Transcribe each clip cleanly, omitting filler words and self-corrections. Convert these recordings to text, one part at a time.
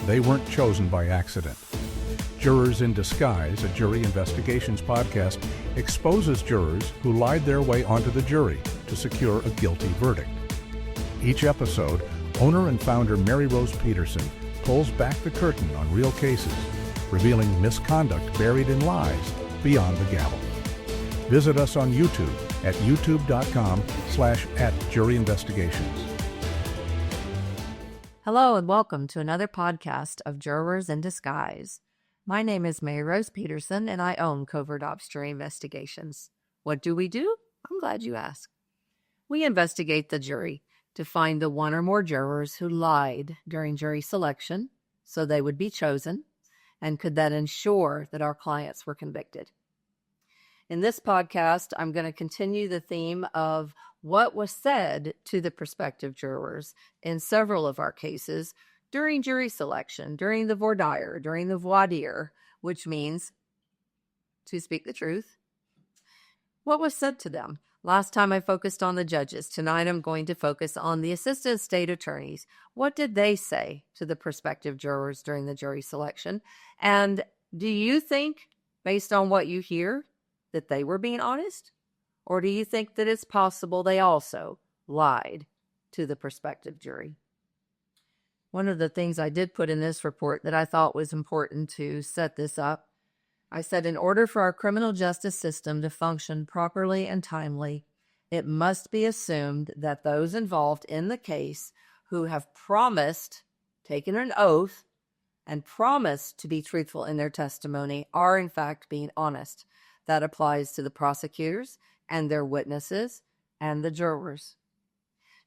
they weren't chosen by accident. Jurors in Disguise, a jury investigations podcast, exposes jurors who lied their way onto the jury to secure a guilty verdict. Each episode, owner and founder Mary Rose Peterson pulls back the curtain on real cases, revealing misconduct buried in lies beyond the gavel. Visit us on YouTube at youtube.com/@juryinvestigations. Hello and welcome to another podcast of Jurors in Disguise. My name is Mary Rose Peterson and I own Covert Ops Jury Investigations. What do we do? I'm glad you asked. We investigate the jury to find the one or more jurors who lied during jury selection so they would be chosen and could then ensure that our clients were convicted. In this podcast, I'm going to continue the theme of what was said to the prospective jurors in several of our cases during jury selection, during the voir dire, during the voir dire, which means to speak the truth. What was said to them? Last time I focused on the judges. Tonight I'm going to focus on the assistant state attorneys. What did they say to the prospective jurors during the jury selection? And do you think, based on what you hear, that they were being honest? Or do you think that it's possible they also lied to the prospective jury? One of the things I did put in this report that I thought was important to set this up, I said, in order for our criminal justice system to function properly and timely, it must be assumed that those involved in the case who have promised, taken an oath, and promised to be truthful in their testimony are in fact being honest. That applies to the prosecutors and their witnesses and the jurors.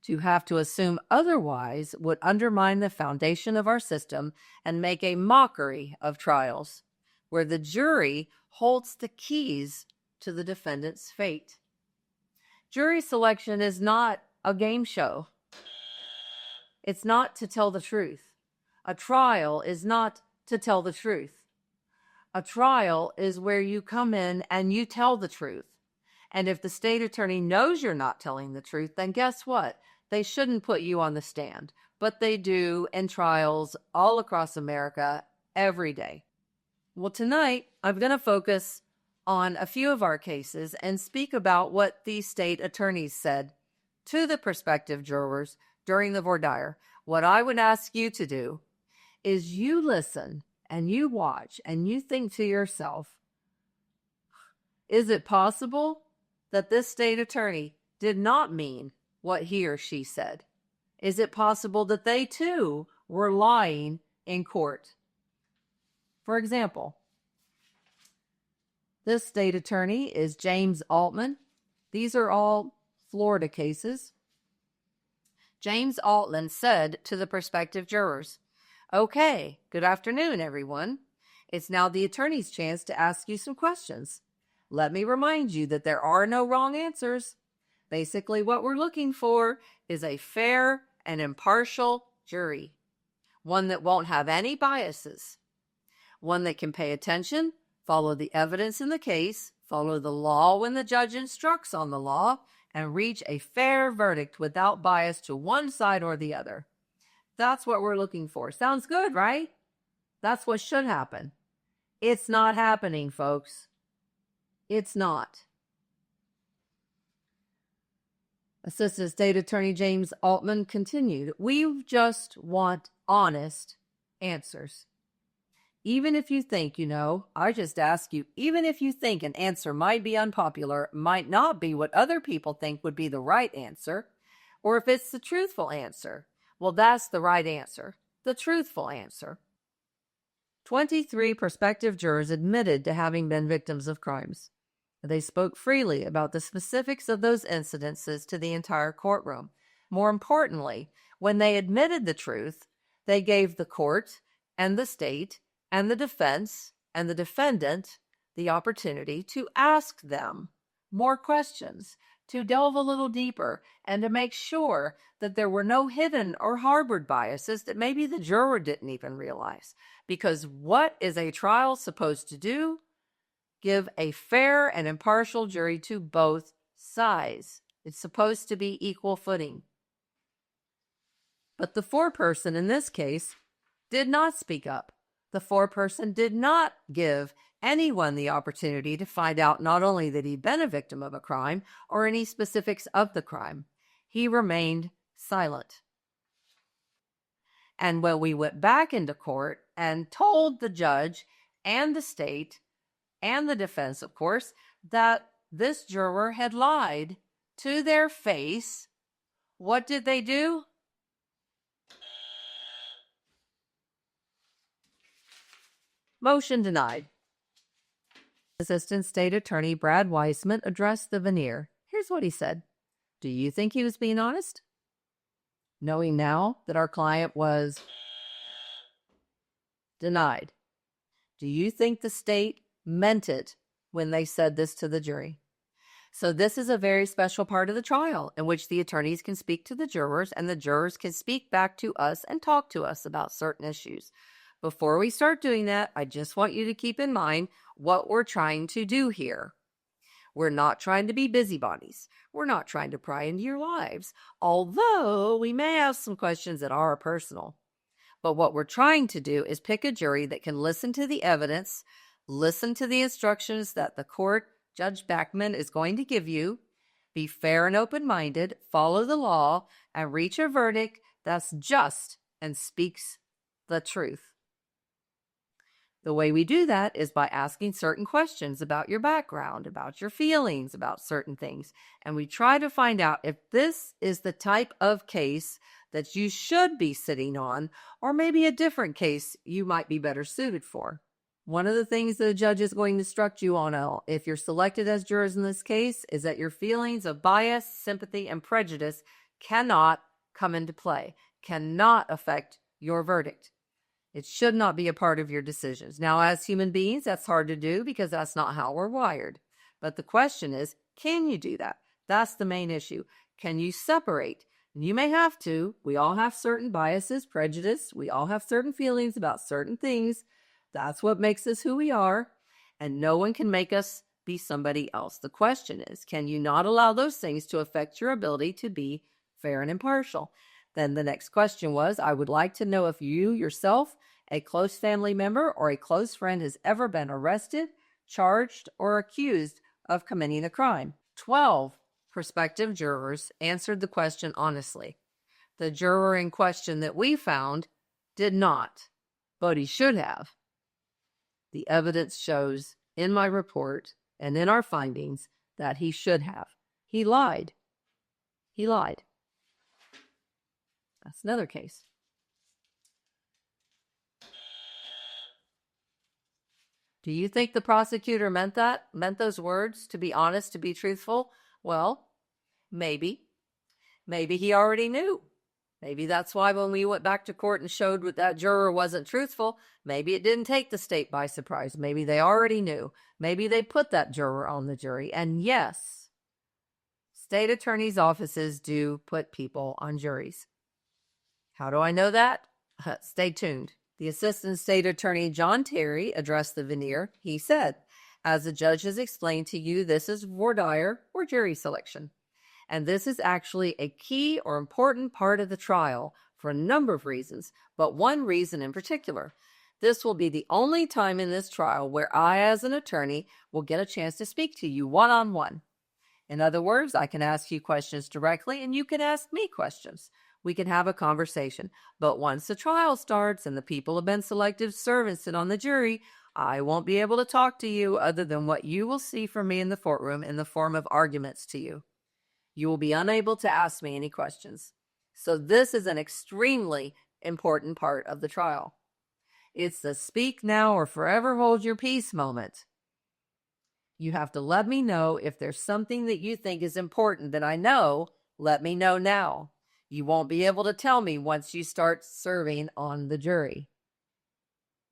To have to assume otherwise would undermine the foundation of our system and make a mockery of trials, where the jury holds the keys to the defendant's fate. Jury selection is not a game show. It's not to tell the truth. A trial is not to tell the truth. A trial is where you come in and you tell the truth. And if the state attorney knows you're not telling the truth, then guess what? They shouldn't put you on the stand. But they do in trials all across America every day. Well, tonight, I'm going to focus on a few of our cases and speak about what these state attorneys said to the prospective jurors during the voir dire. What I would ask you to do is you listen and you watch and you think to yourself, is it possible that this state attorney did not mean what he or she said? Is it possible that they too were lying in court? For example, this state attorney is James Altman. These are all Florida cases. James Altman said to the prospective jurors, "Okay, good afternoon, everyone. It's now the attorney's chance to ask you some questions. Let me remind you that there are no wrong answers. Basically, what we're looking for is a fair and impartial jury, one that won't have any biases, one that can pay attention, follow the evidence in the case, follow the law when the judge instructs on the law, and reach a fair verdict without bias to one side or the other." That's what we're looking for. Sounds good, right? That's what should happen. It's not happening, folks. It's not. Assistant State Attorney James Altman continued, "We just want honest answers. Even if you think, I just ask you, even if you think an answer might be unpopular, might not be what other people think would be the right answer, or if it's the truthful answer, well, that's the right answer, the truthful answer." 23 prospective jurors admitted to having been victims of crimes. They spoke freely about the specifics of those incidences to the entire courtroom. More importantly, when they admitted the truth, they gave the court and the state and the defense and the defendant the opportunity to ask them more questions, to delve a little deeper, and to make sure that there were no hidden or harbored biases that maybe the juror didn't even realize. Because what is a trial supposed to do? Give a fair and impartial jury to both sides. It's supposed to be equal footing. But the foreperson in this case, did not speak up. The foreperson did not give anyone the opportunity to find out not only that he'd been a victim of a crime or any specifics of the crime. He remained silent. And when we went back into court and told the judge and the state and the defense, of course, that this juror had lied to their face, what did they do? Motion denied. Assistant State Attorney Brad Weissman addressed the veneer. Here's what he said. Do you think he was being honest? Knowing now that our client was denied, do you think the state meant it when they said this to the jury? So this is a very special part of the trial in which the attorneys can speak to the jurors and the jurors can speak back to us and talk to us about certain issues. Before we start doing that, I just want you to keep in mind what we're trying to do here. We're not trying to be busybodies. We're not trying to pry into your lives, although we may have some questions that are personal. But what we're trying to do is pick a jury that can listen to the evidence, listen to the instructions that the court, Judge Backman, is going to give you, be fair and open-minded, follow the law, and reach a verdict that's just and speaks the truth. The way we do that is by asking certain questions about your background, about your feelings, about certain things. And we try to find out if this is the type of case that you should be sitting on, or maybe a different case you might be better suited for. One of the things the judge is going to instruct you on, if you're selected as jurors in this case, is that your feelings of bias, sympathy, and prejudice cannot come into play, cannot affect your verdict. It should not be a part of your decisions. Now, as human beings, that's hard to do because that's not how we're wired. But the question is, can you do that? That's the main issue. Can you separate? And you may have to. We all have certain biases, prejudice. We all have certain feelings about certain things. That's what makes us who we are. And no one can make us be somebody else. The question is, can you not allow those things to affect your ability to be fair and impartial? Then the next question was, I would like to know if you yourself, a close family member, or a close friend has ever been arrested, charged, or accused of committing a crime. 12 prospective jurors answered the question honestly. The juror in question that we found did not, but he should have. The evidence shows in my report and in our findings that he should have. He lied. He lied. That's another case. Do you think the prosecutor meant that? Meant those words to be honest, to be truthful? Well, maybe. Maybe he already knew. Maybe that's why when we went back to court and showed that juror wasn't truthful, maybe it didn't take the state by surprise. Maybe they already knew. Maybe they put that juror on the jury. And yes, state attorneys' offices do put people on juries. How do I know that? Stay tuned. The Assistant State Attorney John Terry addressed the veneer. He said, as the judge has explained to you, this is voir dire or jury selection. And this is actually a key or important part of the trial for a number of reasons, but one reason in particular. This will be the only time in this trial where I, as an attorney, will get a chance to speak to you one-on-one. In other words, I can ask you questions directly and you can ask me questions. We can have a conversation. But once the trial starts and the people have been selected to serve and sit on the jury, I won't be able to talk to you other than what you will see from me in the courtroom in the form of arguments to you. You will be unable to ask me any questions. So this is an extremely important part of the trial. It's the speak now or forever hold your peace moment. You have to let me know if there's something that you think is important that I know. Let me know now. You won't be able to tell me once you start serving on the jury.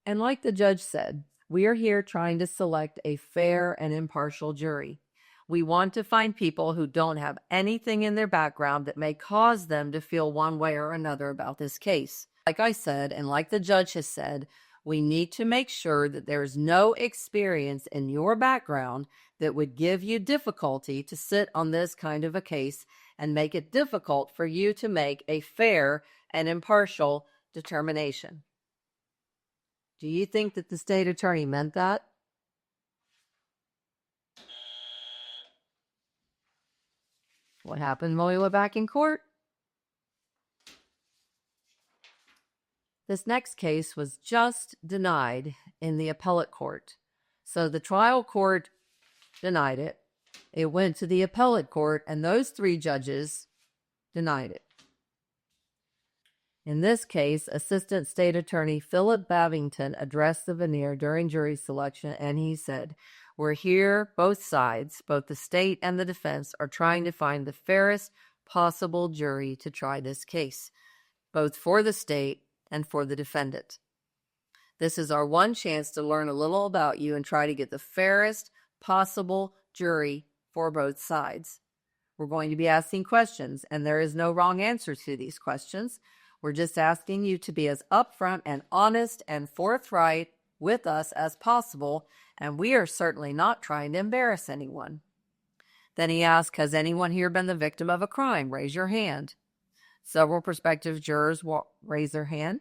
And like the judge said, we are here trying to select a fair and impartial jury. We want to find people who don't have anything in their background that may cause them to feel one way or another about this case. Like I said, and like the judge has said, we need to make sure that there is no experience in your background that would give you difficulty to sit on this kind of a case and make it difficult for you to make a fair and impartial determination. Do you think that the state attorney meant that? What happened when we were back in court? This next case was just denied in the appellate court. So the trial court denied it. It went to the appellate court, and those 3 judges denied it. In this case, Assistant State Attorney Philip Babington addressed the veneer during jury selection, and he said, "We're here, both sides, both the state and the defense, are trying to find the fairest possible jury to try this case, both for the state and for the defendant. This is our one chance to learn a little about you and try to get the fairest possible jury for both sides. We're going to be asking questions, and there is no wrong answer to these questions. We're just asking you to be as upfront and honest and forthright with us as possible, and we are certainly not trying to embarrass anyone." Then he asked, "Has anyone here been the victim of a crime? Raise your hand." Several prospective jurors raised their hand.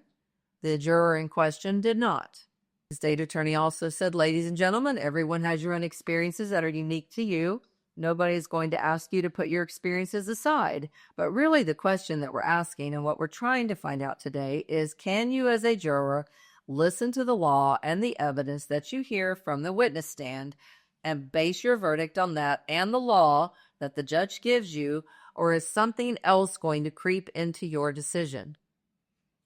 The juror in question did not. The state attorney also said, "Ladies and gentlemen, everyone has your own experiences that are unique to you. Nobody's going to ask you to put your experiences aside. But really the question that we're asking and what we're trying to find out today is, can you as a juror listen to the law and the evidence that you hear from the witness stand and base your verdict on that and the law that the judge gives you, or is something else going to creep into your decision?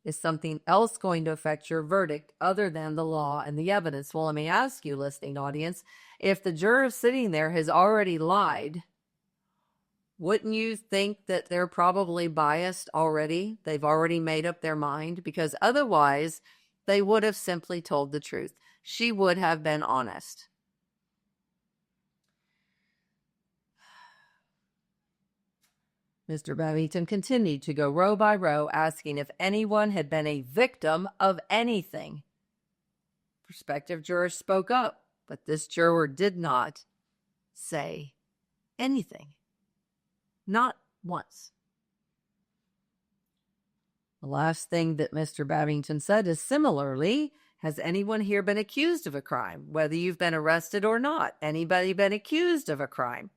Is something else going to affect your verdict other than the law and the evidence?" Well, let me ask you, listening audience, if the juror sitting there has already lied, wouldn't you think that they're probably biased already? They've already made up their mind, because otherwise they would have simply told the truth. She would have been honest. Mr. Babington continued to go row by row, asking if anyone had been a victim of anything. Prospective jurors spoke up, but this juror did not say anything. Not once. The last thing that Mr. Babington said is, "Similarly, has anyone here been accused of a crime? Whether you've been arrested or not, anybody been accused of a crime?"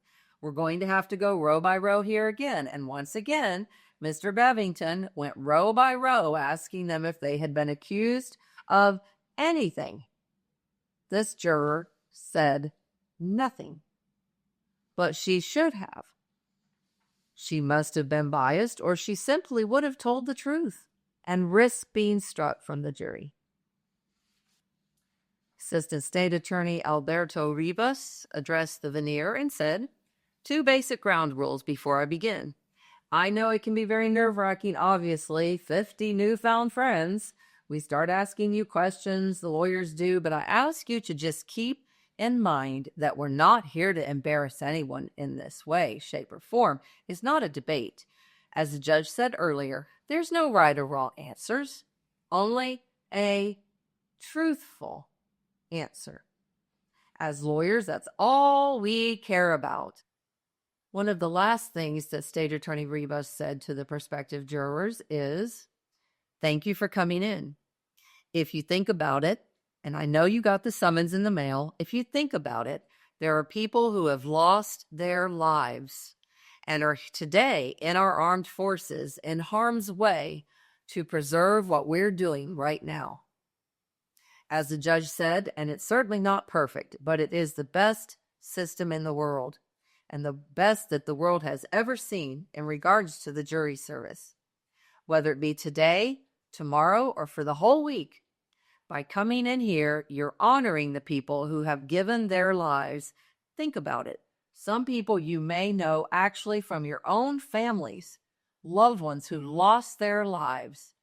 We're going to have to go row by row here again. And once again, Mr. Babington went row by row, asking them if they had been accused of anything. This juror said nothing, but she should have. She must have been biased, or she simply would have told the truth and risked being struck from the jury. Assistant State Attorney Alberto Rivas addressed the veneer and said, "Two basic ground rules before I begin. I know it can be very nerve-wracking, obviously, 50 newfound friends. We start asking you questions, the lawyers do, but I ask you to just keep in mind that we're not here to embarrass anyone in this way, shape, or form. It's not a debate. As the judge said earlier, there's no right or wrong answers, only a truthful answer. As lawyers, that's all we care about." One of the last things that State Attorney Rivas said to the prospective jurors is, "Thank you for coming in. If you think about it, and I know you got the summons in the mail, if you think about it, there are people who have lost their lives and are today in our armed forces in harm's way to preserve what we're doing right now. As the judge said, and it's certainly not perfect, but it is the best system in the world, and the best that the world has ever seen in regards to the jury service. Whether it be today, tomorrow, or for the whole week, by coming in here, you're honoring the people who have given their lives. Think about it. Some people you may know actually from your own families, loved ones who lost their lives.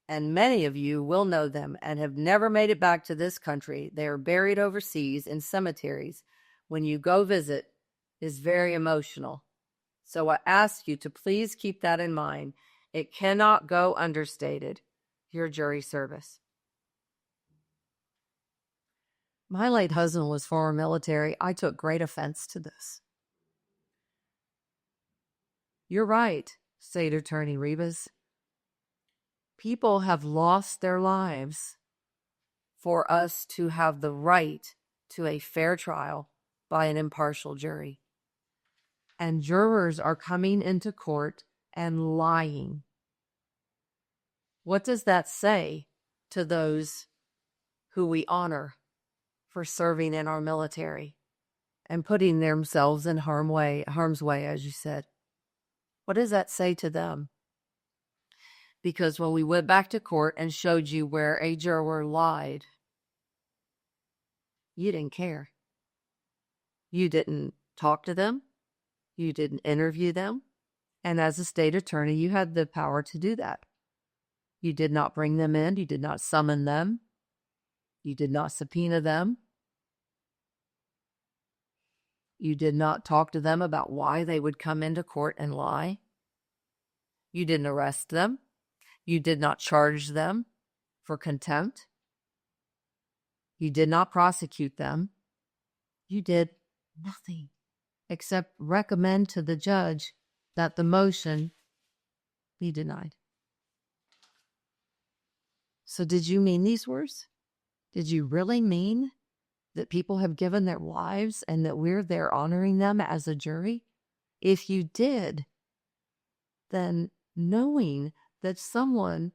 And many of you will know them and have never made it back to this country. They are buried overseas in cemeteries. When you go visit, is very emotional. So I ask you to please keep that in mind. It cannot go understated, your jury service. My late husband was former military. I took great offense to this. You're right, State Attorney Rivas. People have lost their lives for us to have the right to a fair trial by an impartial jury. And jurors are coming into court and lying. What does that say to those who we honor for serving in our military and putting themselves in harm's way, as you said? What does that say to them? Because when we went back to court and showed you where a juror lied, you didn't care. You didn't talk to them. You didn't interview them. And as a state attorney, you had the power to do that. You did not bring them in. You did not summon them. You did not subpoena them. You did not talk to them about why they would come into court and lie. You didn't arrest them. You did not charge them for contempt. You did not prosecute them. You did nothing except recommend to the judge that the motion be denied. So did you mean these words? Did you really mean that people have given their lives and that we're there honoring them as a jury? If you did, then knowing that someone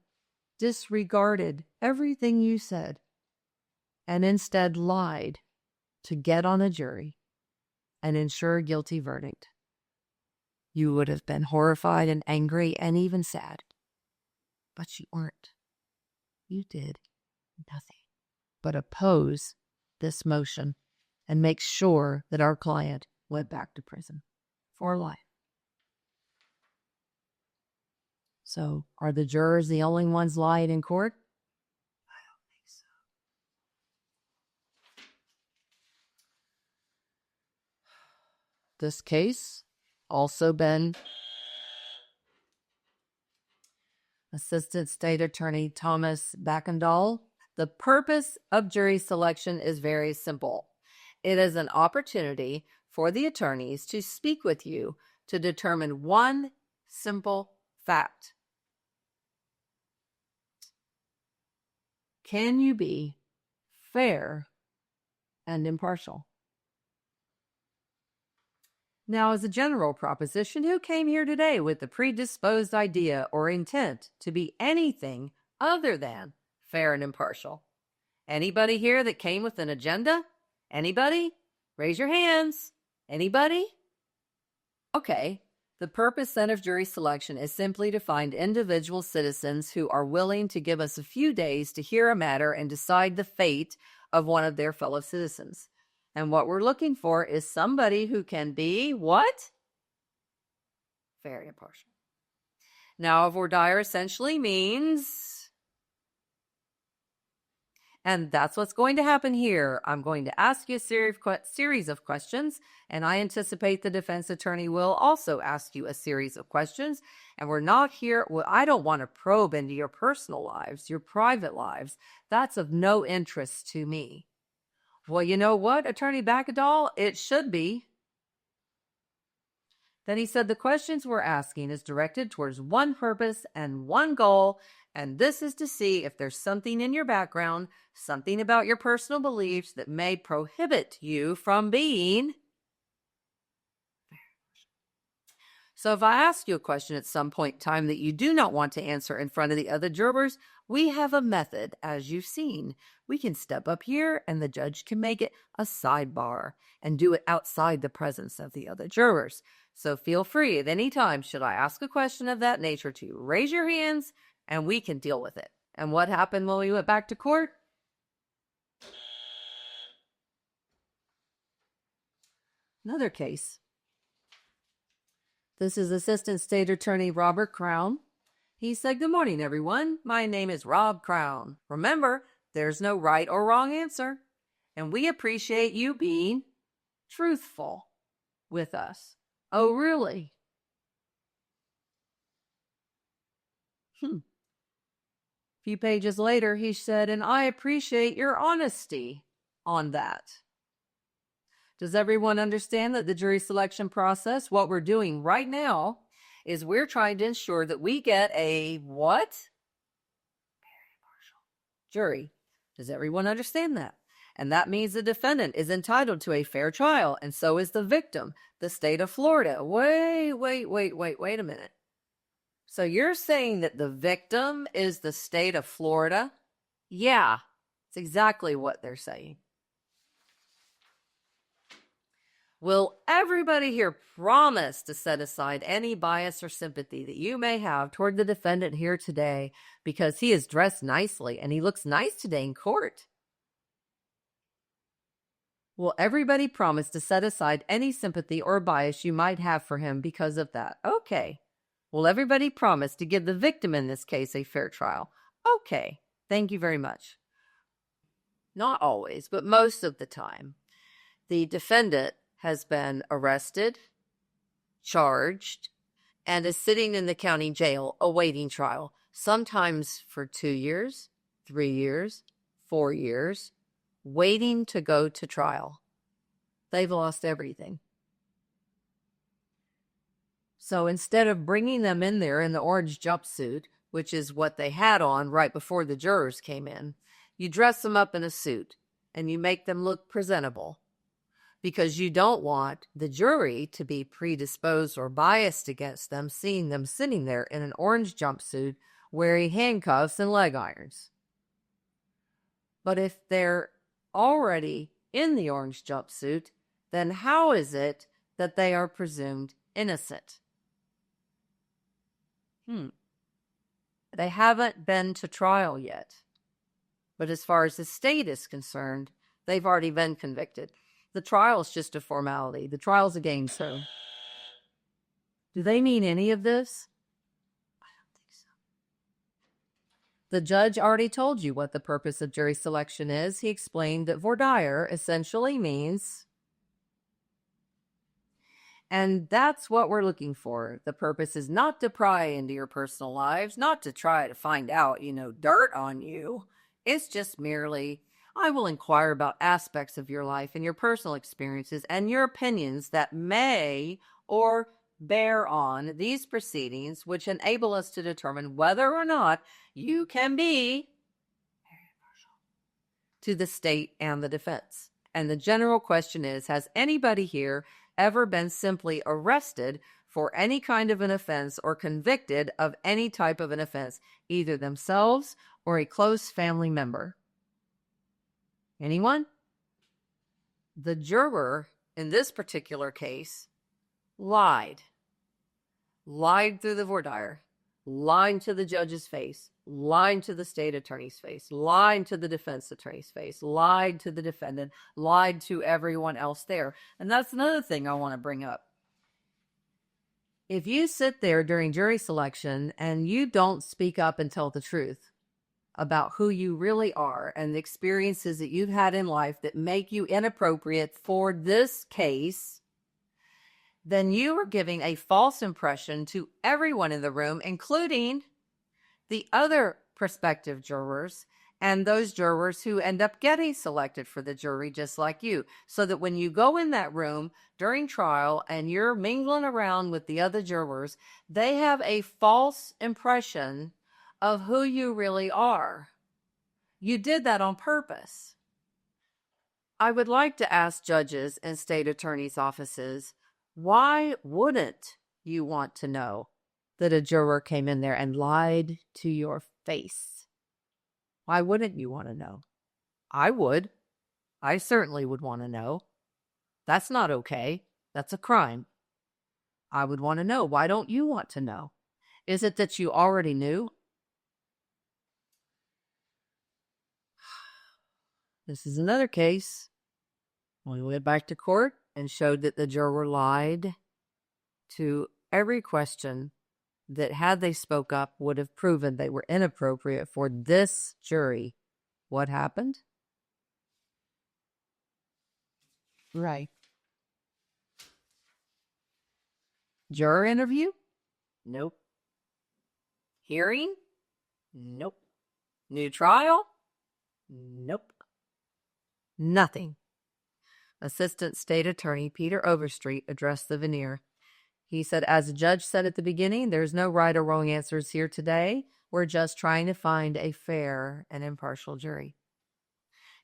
disregarded everything you said and instead lied to get on a jury and ensure a guilty verdict, you would have been horrified and angry and even sad. But you weren't. You did nothing but oppose this motion and make sure that our client went back to prison for life. So, are the jurors the only ones lying in court? I don't think so. This case also been Assistant State Attorney Thomas Backendall. The purpose of jury selection is very simple. It is an opportunity for the attorneys to speak with you to determine one simple fact. Can you be fair and impartial? Now, as a general proposition, who came here today with the predisposed idea or intent to be anything other than fair and impartial? Anybody here that came with an agenda? Anybody? Raise your hands. Anybody? Okay. The purpose then of jury selection is simply to find individual citizens who are willing to give us a few days to hear a matter and decide the fate of one of their fellow citizens. And what we're looking for is somebody who can be what? Very impartial. Now, voir dire essentially means, and that's what's going to happen here. I'm going to ask you a series of questions, and I anticipate the defense attorney will also ask you a series of questions. And we're not here, well, I don't want to probe into your personal lives, your private lives. That's of no interest to me. Well, you know what, Attorney Backendall? It should be. Then he said the questions we're asking is directed towards one purpose and one goal, and this is to see if there's something in your background, something about your personal beliefs that may prohibit you from being. So if I ask you a question at some point in time that you do not want to answer in front of the other jurors, we have a method, as you've seen. We can step up here and the judge can make it a sidebar and do it outside the presence of the other jurors. So feel free at any time, should I ask a question of that nature, to raise your hands and we can deal with it. And what happened when we went back to court? Another case. This is Assistant State Attorney Robert Crown. He said, "Good morning, everyone. My name is Rob Crown. Remember, there's no right or wrong answer, and we appreciate you being truthful with us." Oh, really? A few pages later, he said, "And I appreciate your honesty on that." Does everyone understand that the jury selection process, what we're doing right now, is we're trying to ensure that we get a what? Very impartial jury. Does everyone understand that? And that means the defendant is entitled to a fair trial, and so is the victim, the state of Florida. Wait a minute. So you're saying that the victim is the state of Florida? Yeah, it's exactly what they're saying. Will everybody here promise to set aside any bias or sympathy that you may have toward the defendant here today because he is dressed nicely and he looks nice today in court? Will everybody promise to set aside any sympathy or bias you might have for him because of that? Okay. Will everybody promise to give the victim in this case a fair trial? Okay. Thank you very much. Not always, but most of the time, the defendant has been arrested, charged, and is sitting in the county jail awaiting trial, sometimes for 2 years, 3 years, 4 years, waiting to go to trial. They've lost everything. So instead of bringing them in there in the orange jumpsuit, which is what they had on right before the jurors came in, you dress them up in a suit and you make them look presentable because you don't want the jury to be predisposed or biased against them, seeing them sitting there in an orange jumpsuit wearing handcuffs and leg irons. But if they're already in the orange jumpsuit, then how is it that they are presumed innocent? They haven't been to trial yet. But as far as the state is concerned, they've already been convicted. The trial's just a formality. The trial's a game show. Do they mean any of this? I don't think so. The judge already told you what the purpose of jury selection is. He explained that voir dire essentially means, and that's what we're looking for. The purpose is not to pry into your personal lives, not to try to find out, dirt on you. It's just merely, I will inquire about aspects of your life and your personal experiences and your opinions that may or bear on these proceedings, which enable us to determine whether or not you can be impartial to the state and the defense. And the general question is, has anybody here ever been simply arrested for any kind of an offense or convicted of any type of an offense, either themselves or a close family member? Anyone? The juror in this particular case lied through the voir dire, lied to the judge's face, lied to the state attorney's face, lied to the defense attorney's face, lied to the defendant, lied to everyone else there. And that's another thing I want to bring up. If you sit there during jury selection and you don't speak up and tell the truth about who you really are and the experiences that you've had in life that make you inappropriate for this case, then you are giving a false impression to everyone in the room, including the other prospective jurors and those jurors who end up getting selected for the jury just like you. So that when you go in that room during trial and you're mingling around with the other jurors, they have a false impression of who you really are. You did that on purpose. I would like to ask judges and state attorneys' offices, why wouldn't you want to know that a juror came in there and lied to your face? Why wouldn't you want to know? I would. I certainly would want to know. That's not okay. That's a crime. I would want to know. Why don't you want to know? Is it that you already knew? This is another case. We went back to court and showed that the juror lied to every question that, had they spoke up, would have proven they were inappropriate for this jury. What happened? Right. Juror interview? Nope. Hearing? Nope. New trial? Nope. Nothing. Assistant State Attorney Peter Overstreet addressed the veneer. He said, as the judge said at the beginning, there's no right or wrong answers here today. We're just trying to find a fair and impartial jury.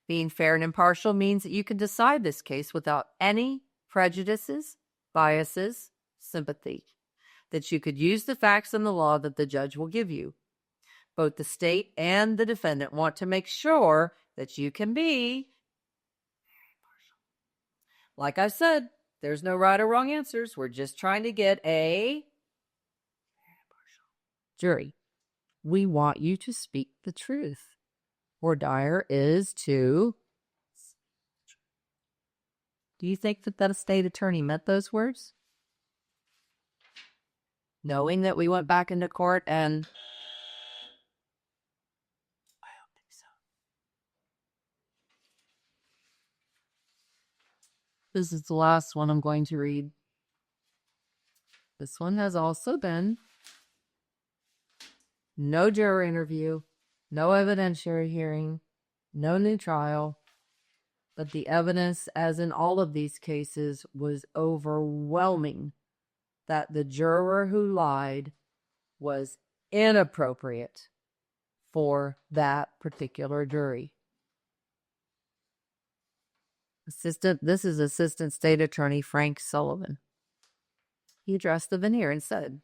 Being fair and impartial means that you can decide this case without any prejudices, biases, sympathy, that you could use the facts and the law that the judge will give you. Both the state and the defendant want to make sure that you can be impartial. Like I said, there's no right or wrong answers. We're just trying to get a impartial jury. We want you to speak the truth. Voir dire is to... Do you think that state attorney meant those words? Knowing that we went back into court and... I don't think so. This is the last one I'm going to read. This one has also been no juror interview, no evidentiary hearing, no new trial, but the evidence, as in all of these cases, was overwhelming that the juror who lied was inappropriate for that particular jury. This is Assistant State Attorney Frank Sullivan. He addressed the veneer and said,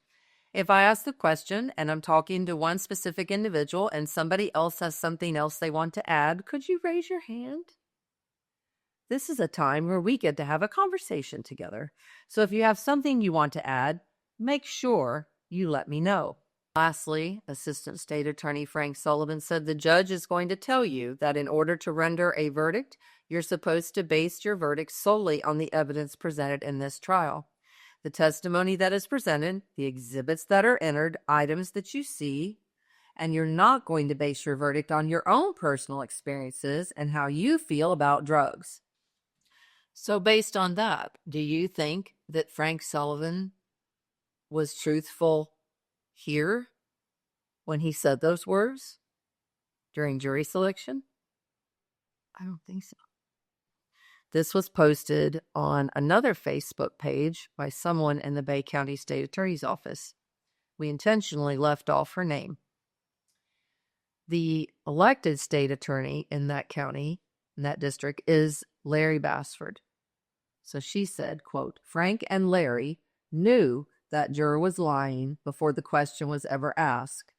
if I ask the question and I'm talking to one specific individual and somebody else has something else they want to add, could you raise your hand? This is a time where we get to have a conversation together. So if you have something you want to add, make sure you let me know. Lastly, Assistant State Attorney Frank Sullivan said the judge is going to tell you that in order to render a verdict, you're supposed to base your verdict solely on the evidence presented in this trial. The testimony that is presented, the exhibits that are entered, items that you see, and you're not going to base your verdict on your own personal experiences and how you feel about drugs. So based on that, do you think that Frank Sullivan was truthful here when he said those words during jury selection? I don't think so. This was posted on another Facebook page by someone in the Bay County State Attorney's Office. We intentionally left off her name. The elected state attorney in that county, in that district, is Larry Bassford. So she said, quote, Frank and Larry knew that juror was lying before the question was ever asked.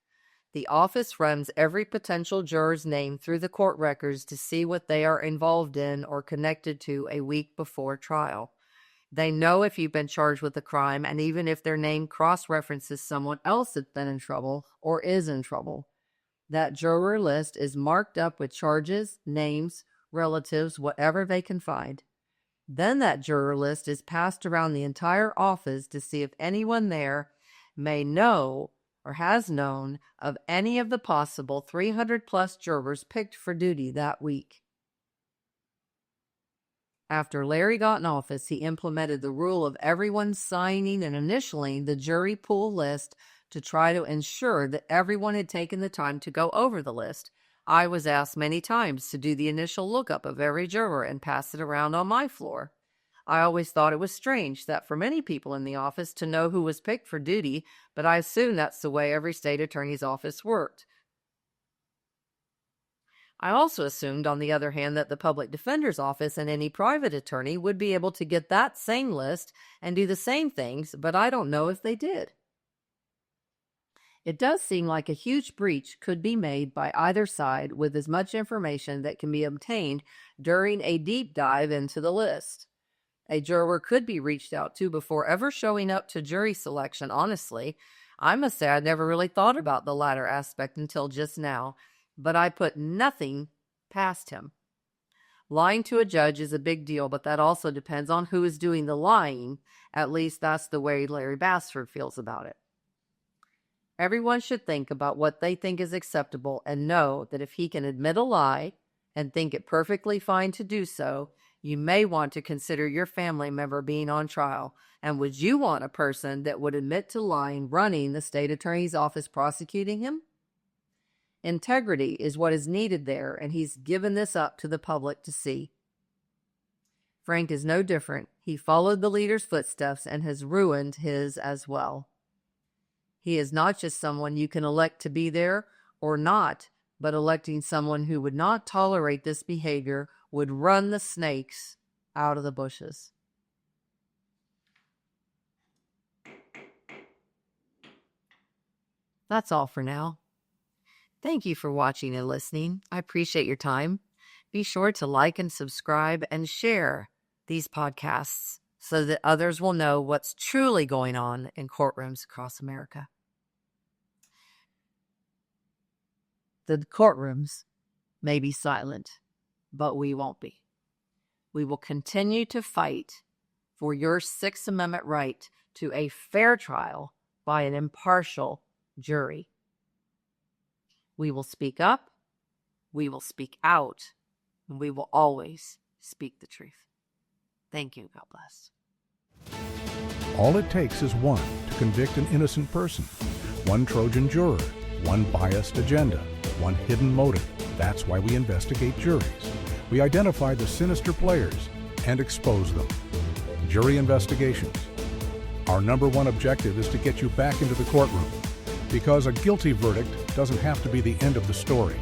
The office runs every potential juror's name through the court records to see what they are involved in or connected to a week before trial. They know if you've been charged with a crime, and even if their name cross-references someone else that's been in trouble or is in trouble. That juror list is marked up with charges, names, relatives, whatever they can find. Then that juror list is passed around the entire office to see if anyone there may know or has known of any of the possible 300-plus jurors picked for duty that week. After Larry got in office, he implemented the rule of everyone signing and initialing the jury pool list to try to ensure that everyone had taken the time to go over the list. I was asked many times to do the initial lookup of every juror and pass it around on my floor. I always thought it was strange that for many people in the office to know who was picked for duty, but I assume that's the way every state attorney's office worked. I also assumed, on the other hand, that the public defender's office and any private attorney would be able to get that same list and do the same things, but I don't know if they did. It does seem like a huge breach could be made by either side with as much information that can be obtained during a deep dive into the list. A juror could be reached out to before ever showing up to jury selection. Honestly, I must say I never really thought about the latter aspect until just now, but I put nothing past him. Lying to a judge is a big deal, but that also depends on who is doing the lying. At least that's the way Larry Bassford feels about it. Everyone should think about what they think is acceptable and know that if he can admit a lie and think it perfectly fine to do so, you may want to consider your family member being on trial. And would you want a person that would admit to lying running the state attorney's office prosecuting him? Integrity is what is needed there, and he's given this up to the public to see. Frank is no different. He followed the leader's footsteps and has ruined his as well. He is not just someone you can elect to be there or not, but electing someone who would not tolerate this behavior would run the snakes out of the bushes. That's all for now. Thank you for watching and listening. I appreciate your time. Be sure to like and subscribe and share these podcasts so that others will know what's truly going on in courtrooms across America. The courtrooms may be silent, but we won't be. We will continue to fight for your Sixth Amendment right to a fair trial by an impartial jury. We will speak up, we will speak out, and we will always speak the truth. Thank you. God bless. All it takes is one to convict an innocent person. One Trojan juror, one biased agenda, one hidden motive. That's why we investigate juries. We identify the sinister players and expose them. Jury investigations. Our number one objective is to get you back into the courtroom, because a guilty verdict doesn't have to be the end of the story.